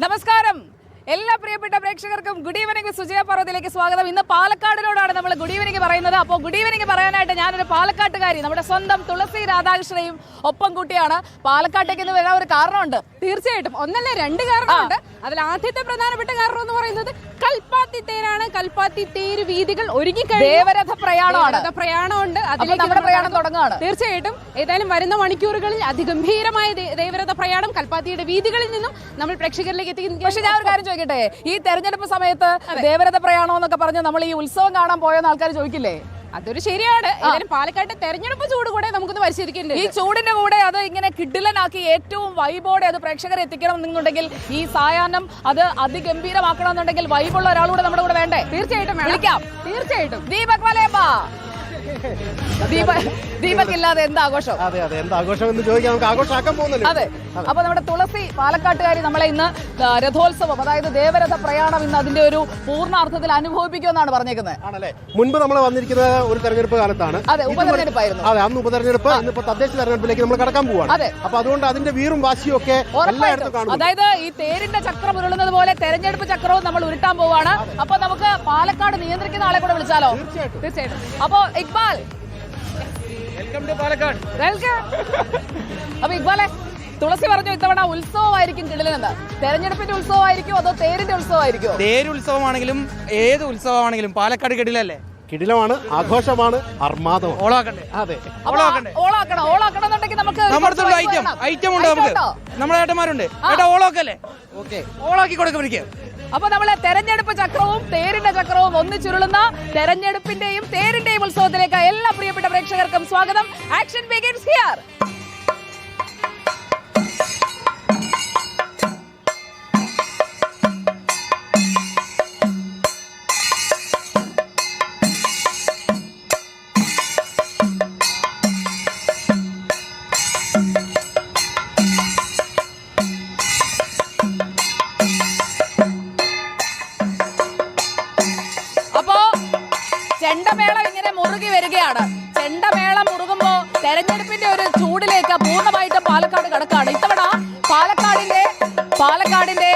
നമസ്കാരം എല്ലാ പ്രിയപ്പെട്ട പ്രേക്ഷകർക്കും ഗുഡ് ഈവനിംഗ് സുജയ പർവ്വതിലേക്ക് സ്വാഗതം. ഇന്ന് പാലക്കാടിനോടാണ് നമ്മൾ ഗുഡ് ഈവനിംഗ് പറയുന്നത്. അപ്പോൾ ഗുഡ് ഈവനിംഗ് പറയാനായിട്ട് ഞാനൊരു പാലക്കാട്ടുകാരി നമ്മുടെ സ്വന്തം തുളസി രാധാകൃഷ്ണനെയും ഒപ്പം കൂട്ടിയാണ്. പാലക്കാട്ടേക്ക് ഇന്ന് വരാൻ ഒരു കാരണമുണ്ട്. തീർച്ചയായിട്ടും ഒന്നല്ല രണ്ട് കാരണമുണ്ട്. അതിൽ ആദ്യത്തെ പ്രധാനപ്പെട്ട കാരണം എന്ന് പറയുന്നത് കൽപ്പാത്തി തേരാണ്. കൽപ്പാത്തി തേര് വീതികൾ ഒരുങ്ങി ദേവരഥ പ്രയാണമുണ്ട്. നമ്മുടെ പ്രയാണം തുടങ്ങുകയാണ്. തീർച്ചയായിട്ടും ഏതായാലും വരുന്ന മണിക്കൂറുകളിൽ അതിഗംഭീരമായ ദേവരഥ പ്രയാണം കൽപ്പാത്തിയുടെ വീതികളിൽ നിന്നും നമ്മൾ പ്രേക്ഷകരിലേക്ക് എത്തിക്കുന്നു. പക്ഷെ ഞാൻ ഒരു കാര്യം ചോദിക്കട്ടെ, ഈ തെരഞ്ഞെടുപ്പ് സമയത്ത് ദേവരഥ പ്രയാണം എന്നൊക്കെ പറഞ്ഞ് നമ്മൾ ഈ ഉത്സവം കാണാൻ പോയെന്ന് ആൾക്കാർ ചോദിക്കില്ലേ? അതൊരു ശരിയാണ്. ഏതായാലും പാലക്കാട്ടെ തെരഞ്ഞെടുപ്പ് ചൂട് കൂടെ നമുക്കൊന്ന് പരിശോധിക്കേണ്ടത്. ഈ ചൂടിന്റെ കൂടെ അത് ഇങ്ങനെ കിഡിലനാക്കി ഏറ്റവും വൈബോടെ അത് പ്രേക്ഷകരെ എത്തിക്കണം എന്നുണ്ടെങ്കിൽ ഈ സായാഹ്നം അത് അതിഗംഭീരമാക്കണം എന്നുണ്ടെങ്കിൽ വൈബുള്ള ഒരാളൂടെ നമ്മുടെ കൂടെ വേണ്ടേ? തീർച്ചയായിട്ടും വിളിക്കാം. തീർച്ചയായിട്ടും ദീപക് വലയപ്പ. ദീപക് ഇല്ലാതെ എന്ത് ആഘോഷം? അതെ അതെ, എന്ത് ആഘോഷം എന്ന് ചോദിക്കാൻ നമുക്ക് ആഘോഷമാക്കാൻ പോകുന്നില്ല. അതെ, അപ്പൊ നമ്മുടെ തുളസി പാലക്കാട്ടുകാരി നമ്മളെ ഇന്ന് രഥോത്സവം, അതായത് ദേവരഥ പ്രയാണം ഇന്ന് അതിന്റെ ഒരു പൂർണ്ണാർത്ഥത്തിൽ അനുഭവിപ്പിക്കുമെന്നാണ് പറഞ്ഞേക്കുന്നത്. ആണല്ലേ? മുൻപ് നമ്മൾ വന്നിരിക്കുന്നത് ഒരു തെരഞ്ഞെടുപ്പ് കാലത്താണ്. അതെ, ഉപതെരഞ്ഞെടുപ്പായിരുന്നു. അതെ, അന്ന് ഉപതെരഞ്ഞെടുപ്പ്, ഇന്നിപ്പോ തദ്ദേശ തെരഞ്ഞെടുപ്പിലേക്ക് നമ്മൾ കടക്കാൻ പോവാണ്. അതെ, അപ്പൊ അതുകൊണ്ട് അതിന്റെ വീറും വാശിയും ഒക്കെ എല്ലായിടത്തും കാണും. അതായത് ഈ തേരിന്റെ ചക്രം ഉരുളുന്നത് പോലെ തെരഞ്ഞെടുപ്പ് ചക്രവും നമ്മൾ ഉരുട്ടാൻ പോവാണ്. അപ്പൊ നമുക്ക് പാലക്കാട് നിയന്ത്രിക്കുന്ന ആളെ കൂടെ വിളിച്ചാലോ? തീർച്ചയായിട്ടും. അപ്പൊ Iqbal, welcome to Palakkad. Welcome. അപ്പൊ ഇക്ബാലെ, തുളസി പറഞ്ഞു ഇത്തവണ ഉത്സവമായിരിക്കും കിടിലെന്ന്. തെരഞ്ഞെടുപ്പിന്റെ ഉത്സവമായിരിക്കും അതോ തേരിന്റെ ഉത്സവമായിരിക്കും? തേര് ഉത്സവമാണെങ്കിലും ഏത് ഉത്സവമാണെങ്കിലും പാലക്കാട് കിടിലല്ലേ? കിടിലമാണ്, ആഘോഷമാണ്, അർമാദമാണ്. ഓളാക്കണ്ടേ? അതെ, ഓളാക്കണം എന്നുണ്ടെങ്കിൽ നമുക്ക് നമ്മുടെ ഐറ്റം ഉണ്ട്. നമുക്ക് നമ്മുടെ ഏട്ടന്മാരുണ്ട്. ഏട്ടാ ഓളാക്കല്ലേ? ഓക്കെ, ഓളാക്കി കൊടുക്ക. അപ്പൊ നമ്മളെ തെരഞ്ഞെടുപ്പ് ചക്രവും തേരിന്റെ ചക്രവും ഒന്നിച്ചുരുളുന്ന തെരഞ്ഞെടുപ്പിന്റെയും തേരിന്റെയും ഉത്സവത്തിലേക്ക് എല്ലാ പ്രിയപ്പെട്ട പ്രേക്ഷകർക്കും സ്വാഗതം. Action begins here. ചെണ്ടമേളം ഇങ്ങനെ മുറുകി വരികയാണ്. ചെണ്ടമേളം മുറുകുമ്പോ തെരഞ്ഞെടുപ്പിന്റെ ഒരു ചൂടിലേക്ക് പൂർണ്ണമായിട്ടും പാലക്കാട് കടക്കാണ്. ഇത്തവണ പാലക്കാടിന്റെ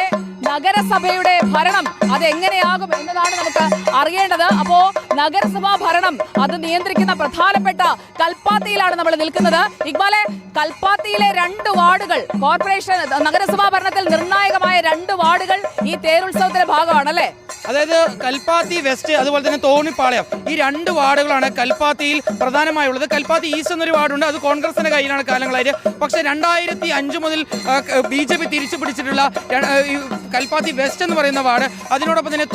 നഗരസഭയുടെ ഭരണം അതെങ്ങനെയാകും എന്നതാണ് നമുക്ക് അറിയേണ്ടത്. അപ്പോ നഗരസഭാ ഭരണം അത് നിയന്ത്രിക്കുന്ന പ്രധാനപ്പെട്ട കൽപ്പാത്തിയിലാണ് നമ്മൾ നിൽക്കുന്നത്. ഇക്ബാലെ, കൽപ്പാത്തിയിലെ 2 വാർഡുകൾ കോർപ്പറേഷൻ നഗരസഭാ ഭരണത്തിൽ നിർണായകമായ 2 വാർഡുകൾ ഈ തേരുത്സവത്തിന്റെ ഭാഗമാണല്ലേ? അതായത് കൽപ്പാത്തി വെസ്റ്റ്, അതുപോലെ തന്നെ തോണിപ്പാളയം, ഈ 2 വാർഡുകളാണ് കൽപ്പാത്തിയിൽ പ്രധാനമായുള്ളത്. കൽപ്പാത്തി ഈസ്റ്റ് എന്നൊരു വാർഡുണ്ട്, അത് കോൺഗ്രസിന്റെ കയ്യിലാണ് കാലങ്ങളായിട്ട്. പക്ഷെ 2005 മുതൽ BJP തിരിച്ചു പിടിച്ചിട്ടുള്ള കൽപ്പാത്തി വെസ്റ്റ് എന്ന് പറയുന്ന വാർഡ്, അതിനോടൊപ്പം തന്നെ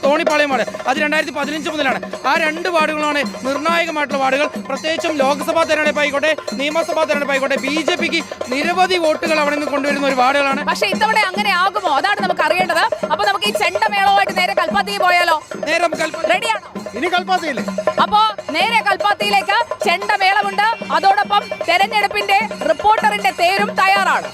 തോണിപ്പാളയം വാർഡ്, അത് 2015 മുതലാണ്. ആ 2 വാർഡുകളാണ് നിർണായകമായിട്ടുള്ള വാർഡുകൾ. പ്രത്യേകിച്ചും ലോക്സഭാ തെരഞ്ഞെടുപ്പ് ആയിക്കോട്ടെ നിയമസഭാ തെരഞ്ഞെടുപ്പ് ആയിക്കോട്ടെ BJPക്ക് നിരവധി വോട്ടുകൾ അവിടെ നിന്ന് കൊണ്ടുവരുന്ന ഒരു വാർഡുകളാണ്. പക്ഷെ ഇത്തവണ അങ്ങനെ ആകുമോ? അതാണ് നമുക്ക് അറിയേണ്ടത്. അപ്പൊ നമുക്ക് ഈ ചെണ്ടമേളവുമായിട്ട് നേരെ കൽപ്പാത്തി പോയാലോ? റെഡിയാണോ? ഇനി കൽപ്പാത്തിയില്ലേ? അപ്പോ നേരെ കൽപ്പാത്തിയിലേക്ക് ചെണ്ടമേളമുണ്ട്. അതോടൊപ്പം തെരഞ്ഞെടുപ്പിന്റെ റിപ്പോർട്ടറിന്റെ തേരും തയ്യാറാണ്.